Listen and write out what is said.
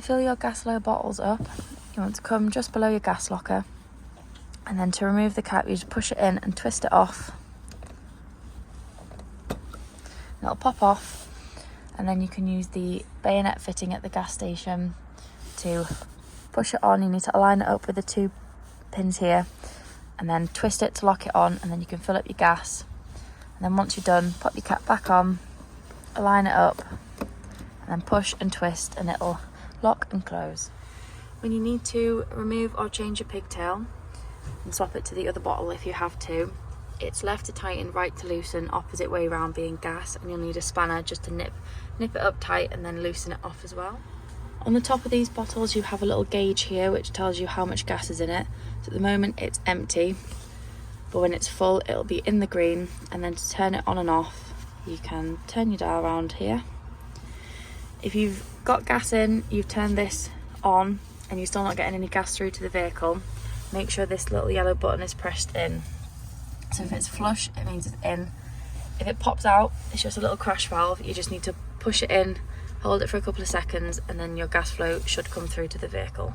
fill your gasslow bottles up, you want to come just below your gas locker, and then to remove the cap, you just push it in and twist it off. It'll pop off, and then you can use the bayonet fitting at the gas station to push it on. You need to align it up with the 2 pins here, and then twist it to lock it on, and then you can fill up your gas. And then once you're done, pop your cap back on, align it up, and then push and twist, and it'll lock and close. When you need to remove or change your pigtail and swap it to the other bottle if you have to, it's left to tighten, right to loosen, opposite way around being gas, and you'll need a spanner just to nip it up tight and then loosen it off as well. On the top of these bottles you have a little gauge here which tells you how much gas is in it. So at the moment it's empty, but when it's full it'll be in the green, and then to turn it on and off you can turn your dial around here. If you've got gas in, you've turned this on and you're still not getting any gas through to the vehicle, make sure this little yellow button is pressed in. So if it's flush, it means it's in. If it pops out, it's just a little crash valve. You just need to push it in, hold it for a couple of seconds, and then your gas flow should come through to the vehicle.